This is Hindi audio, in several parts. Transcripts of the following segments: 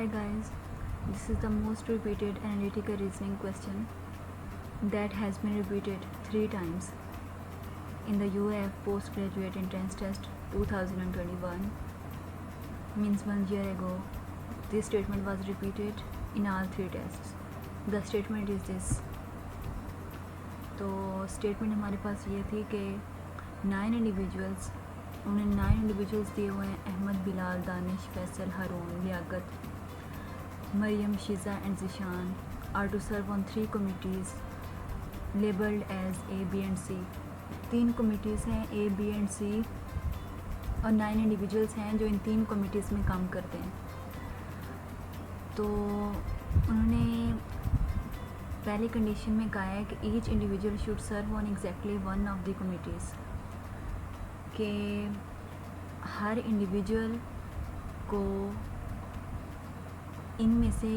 Hi guys, this is the most repeated analytical reasoning question that has been repeated 3 times in the UAF Postgraduate Entrance Test 2021. Means 1 year ago. This statement was repeated in all 3 tests. The statement is this. तो स्टेटमेंट हमारे पास ये थी कि 9 इंडिविजुअल्स उन्होंने 9 इंडिविजुअल्स दिए हुए हैं Ahmed, Bilal, Danish, Faisal, Haroon, Liaquat, Maryam, Sheeza and Zeeshan are to serve on 3 committees labelled as A, B and C. 3 committees हैं A, B एंड C और 9 इंडिविजुअल्स हैं जो इन 3 कमिटीज़ में काम करते हैं. तो उन्होंने पहली कंडीशन में कहा है कि each individual should serve on exactly one of the committees, कि हर इंडिविजुअल को इनमें से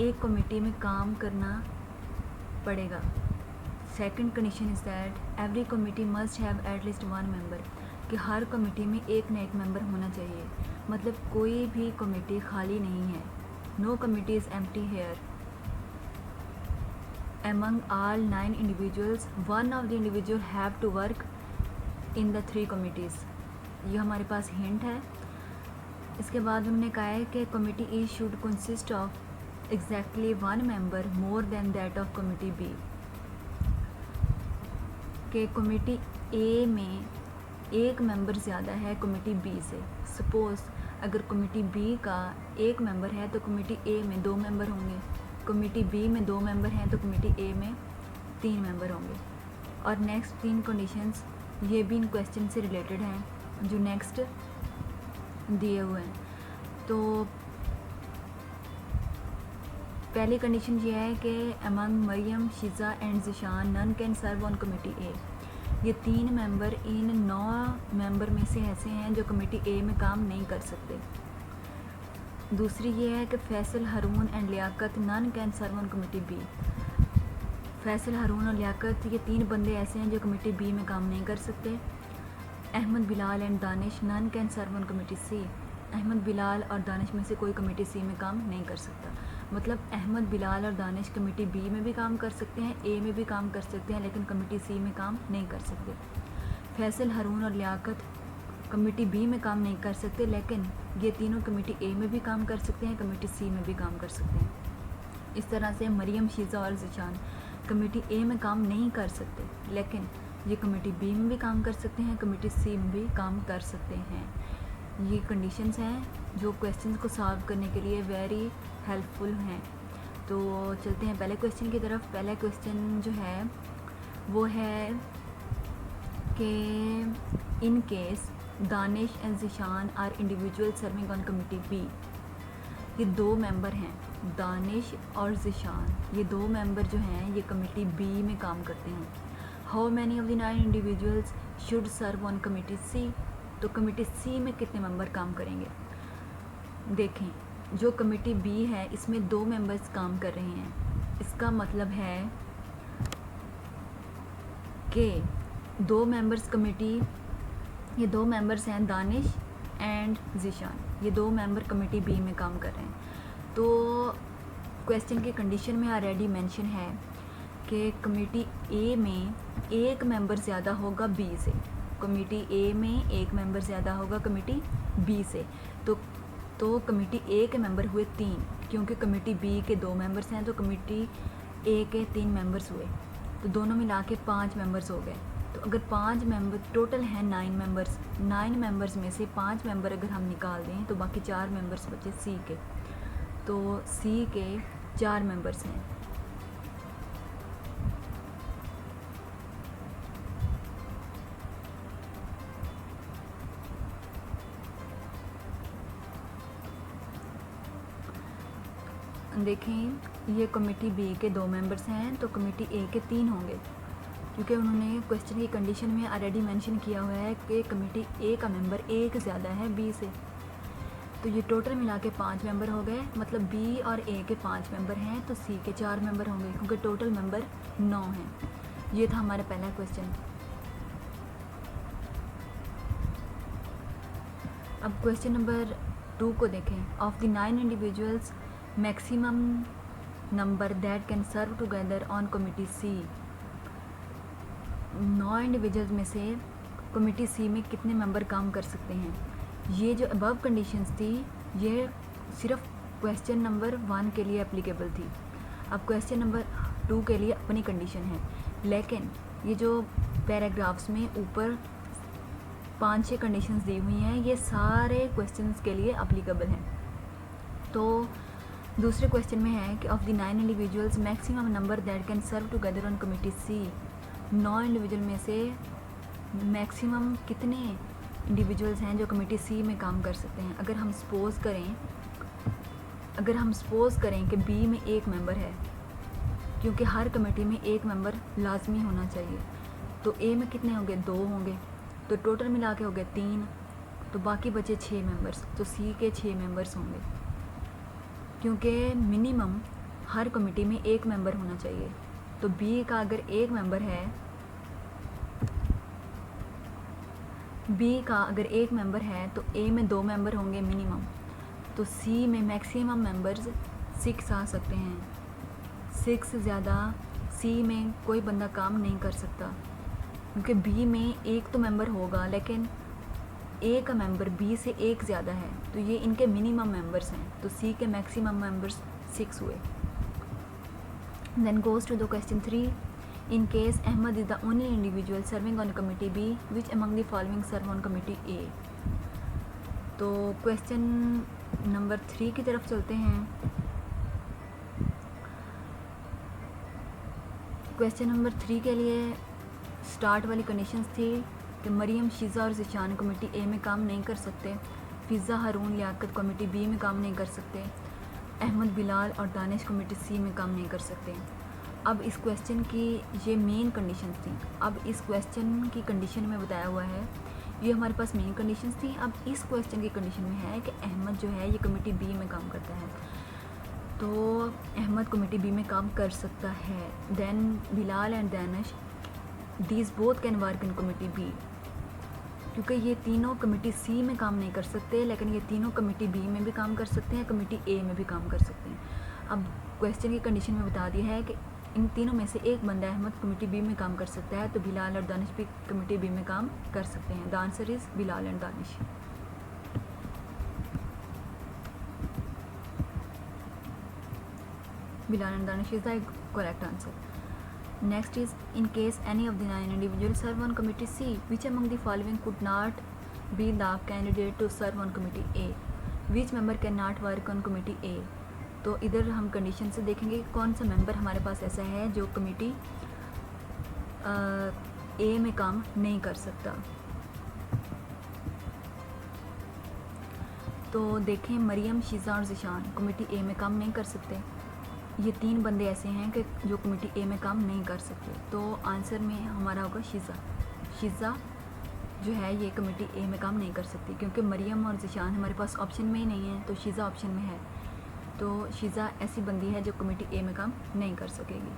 एक कमेटी में काम करना पड़ेगा. Second condition is that every committee must have at least 1 member, कि हर कमेटी में एक न एक मेंबर होना चाहिए. मतलब कोई भी कमेटी खाली नहीं है. No committee is empty here. Among all 9 individuals, one of the individual have to work in the 3 committees. ये हमारे पास हिंट है. इसके बाद उन्होंने कहा है कि committee E should consist of exactly 1 member more than that of committee B. कि कमिटी A में एक मेंबर ज़्यादा है कमिटी B से. सपोज़ अगर कमिटी B का एक मेंबर है तो कमिटी A में 2 मेंबर होंगे, कमेटी B में 2 मेंबर हैं तो कमेटी A में 3 मेंबर होंगे. और नेक्स्ट 3 कंडीशंस ये भी इन क्वेश्चन से रिलेटेड हैं जो नेक्स्ट दिए हुए हैं. तो पहली कंडीशन ये है कि among Mariam, Sheeza and Zeeshan none can serve on committee A. ये 3 मेंबर इन 9 मेंबर में से ऐसे हैं जो कमेटी A में काम नहीं कर सकते. दूसरी ये है कि Faisal, Haroon and Liaquat none can serve on committee B. Faisal, Haroon और लियाकत ये 3 बंदे ऐसे हैं जो कमेटी B में काम नहीं कर सकते. Ahmed, Bilal and Danish none can serve on committee C. Ahmed, Bilal और दानिश में से कोई कमेटी C में काम नहीं कर सकता. मतलब अहमद, बिलाल और दानिश कमेटी B में भी काम कर सकते हैं, A में भी काम कर सकते हैं, लेकिन कमेटी C में काम नहीं कर सकते. फैसल, हारून और लियाकत कमेटी B में काम नहीं कर सकते, लेकिन ये तीनों कमेटी A में भी काम कर सकते हैं, कमेटी C में भी काम कर सकते हैं. इस तरह से मरियम, शीज़ा और ज़िशान कमेटी A में काम नहीं कर सकते, लेकिन ये कमेटी B में भी काम कर सकते हैं, कमेटी C में भी काम कर सकते हैं. ये कंडीशंस हैं जो क्वेश्चंस को सॉल्व करने के लिए वेरी हेल्पफुल हैं. तो चलते हैं पहले क्वेश्चन की तरफ. पहला क्वेश्चन जो है वो है कि in case Danish and Zeeshan are individual serving on committee B. ये 2 मेंबर हैं, दानिश और ज़िशान. ये 2 मेंबर जो हैं ये कमेटी B में काम करते हैं. How many of the 9 individuals should serve on committee C. तो कमेटी C में कितने मेंबर काम करेंगे. देखें, जो कमेटी B है इसमें 2 मेंबर्स काम कर रहे हैं. इसका मतलब है कि 2 मेंबर्स कमेटी, ये 2 मेंबर्स हैं दानिश एंड ज़िशान, ये 2 मेंबर कमेटी B में काम कर रहे हैं. तो क्वेश्चन की कंडीशन में ऑलरेडी मेंशन है कि कमेटी A में एक मेंबर ज़्यादा होगा B से. कमेटी A में एक मेंबर ज़्यादा होगा कमेटी B से. तो कमेटी A के मेंबर हुए 3, क्योंकि कमेटी B के 2 मेंबर्स हैं तो कमेटी A के 3 मेंबर्स हुए. तो दोनों मिला के 5 मेंबर्स हो गए. तो अगर 5 मेंबर टोटल हैं 9 मेंबर्स, 9 मेंबर्स में से 5 मेंबर अगर हम निकाल दें तो बाकी 4 मेंबर्स बचे C के. तो C के 4 मेंबर्स हैं. देखें, ये कमेटी B के 2 मेंबर्स हैं तो कमेटी A के 3 होंगे, क्योंकि उन्होंने क्वेश्चन की कंडीशन में ऑलरेडी मेंशन किया हुआ है कि कमेटी A का मेंबर एक ज़्यादा है B से. तो ये टोटल मिला के 5 मेंबर हो गए. मतलब B और A के 5 मेंबर हैं तो C के 4 मेंबर होंगे, क्योंकि टोटल मेंबर 9 हैं. ये था हमारा पहला क्वेश्चन. अब क्वेश्चन नंबर 2 को देखें. Of the 9 individuals maximum number that can serve together on committee C. 9 individuals में से कमिटी सी में कितने मेंबर काम कर सकते हैं। ये जो अबव कंडीशंस थी ये सिर्फ क्वेश्चन नंबर 1 के लिए एप्लीकेबल थी। अब क्वेश्चन नंबर 2 के लिए अपनी कंडीशन है, लेकिन ये जो पैराग्राफ्स में ऊपर 5-6 कंडीशंस दी हुई हैं ये सारे क्वेश्चंस के लिए एप्लीकेबल हैं। तो दूसरे क्वेश्चन में है कि of the 9 individuals maximum number that can serve together on committee C. 9 individual में से मैक्सिमम कितने इंडिविजुअल्स हैं जो कमिटी सी में काम कर सकते हैं। अगर हम सपोज़ करें कि बी में एक मेंबर है, क्योंकि हर कमेटी में एक मेंबर लाजमी होना चाहिए, तो ए में कितने होंगे, 2 होंगे, तो टोटल मिला के हो गए 3, तो बाकी बचे 6 मेंबर्स, तो सी के 6 मेंबर्स होंगे। क्योंकि मिनिमम हर कमेटी में एक मेंबर होना चाहिए, तो बी का अगर एक मेंबर है तो ए में 2 मेंबर होंगे मिनिमम, तो सी में मैक्सिमम मेंबर्स 6 आ सकते हैं। 6 से ज़्यादा सी में कोई बंदा काम नहीं कर सकता, क्योंकि बी में एक तो मेंबर होगा लेकिन ए का मेंबर बी से एक ज़्यादा है, तो ये इनके मिनिमम मेंबर्स हैं, तो सी के मैक्सिमम मेंबर्स 6 हुए। Then goes to the question 3। In case Ahmed is the only individual serving on committee B which among the following serve on committee A. तो क्वेश्चन नंबर 3 की तरफ चलते हैं। क्वेश्चन नंबर 3 के लिए स्टार्ट वाली कंडीशंस थी कि मरियम, शीज़ा और ज़िशान कमेटी ए में काम नहीं कर सकते, फ़िज़ा, हारून, लियाकत कमेटी बी में काम नहीं कर सकते, अहमद, बिलाल और दानिश कमेटी सी में काम नहीं कर सकते। अब इस क्वेश्चन की ये मेन कंडीशंस थी। अब इस क्वेश्चन की कंडीशन में बताया हुआ है, ये हमारे पास मेन कंडीशंस थी। अब इस क्वेश्चन की कंडीशन में है कि अहमद जो है ये कमेटी बी में काम करता है, तो अहमद कमेटी बी में काम कर सकता है। Then Bilal and Danish these both can work in committee B, क्योंकि ये तीनों कमेटी सी में काम नहीं कर सकते, लेकिन ये तीनों कमेटी बी में भी काम कर सकते हैं, कमेटी ए में भी काम कर सकते हैं। अब क्वेश्चन की कंडीशन में बता दिया है कि इन तीनों में से एक बंदा अहमद कमेटी बी में काम कर सकता है, तो बिलाल और दानिश भी कमेटी बी में काम कर सकते हैं। The answer is Bilal and Danish. Bilal and Danish is the correct answer. Next is, in case any of the 9 individuals serve on committee C, which among the following could not be the candidate to serve on committee A? Which member cannot work on committee A? तो इधर हम कंडीशन से देखेंगे कौन सा मेंबर हमारे पास ऐसा है जो कमेटी ए में काम नहीं कर सकता। तो देखें, मरियम, शीज़ा और ज़िशान कमेटी ए में काम नहीं कर सकते। ये 3 बंदे ऐसे हैं कि जो कमेटी ए में काम नहीं कर सकते, तो आंसर में हमारा होगा शीज़ा। शीज़ा जो है ये कमेटी ए में काम नहीं कर सकती, क्योंकि मरियम और ज़िशान हमारे पास ऑप्शन में ही नहीं है, तो शीज़ा ऑप्शन में है, तो शीज़ा ऐसी बंदी है जो कमेटी ए में काम नहीं कर सकेगी।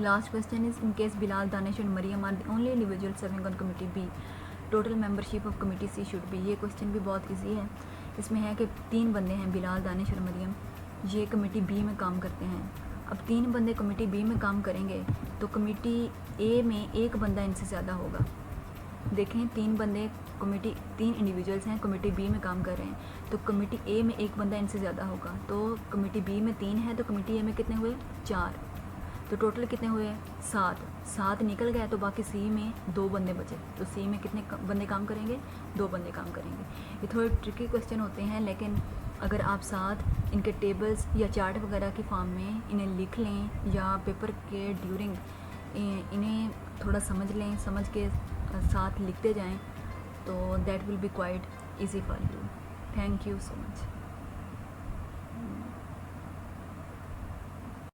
Last question is, in case Bilal, Danish और Maryam are the only individual serving on committee B, total membership of committee C should be. ये क्वेश्चन भी बहुत ईजी है। इसमें है कि 3 बंदे हैं, बिलाल, दानिश और मरियम, ये कमेटी बी में काम करते हैं। अब 3 बंदे कमेटी बी में काम करेंगे तो कमेटी ए में एक बंदा इनसे ज़्यादा होगा। देखें, 3 इंडिविजुअल्स हैं, कमेटी बी में काम कर रहे हैं, तो कमेटी ए में एक बंदा इनसे ज़्यादा होगा, तो कमेटी बी में 3 है, तो कमेटी ए में कितने हुए, 4, तो टोटल कितने हुए, 7 निकल गया, तो बाकी सी में 2 बंदे बचे, तो सी में कितने बंदे काम करेंगे, 2 बंदे काम करेंगे। ये थोड़े ट्रिकी क्वेश्चन होते हैं, लेकिन अगर आप साथ इनके टेबल्स या चार्ट वगैरह की फॉर्म में इन्हें लिख लें या पेपर के ड्यूरिंग इन्हें थोड़ा समझ लें, समझ के साथ लिखते जाएं, तो that will be quite easy for you. Thank you so much.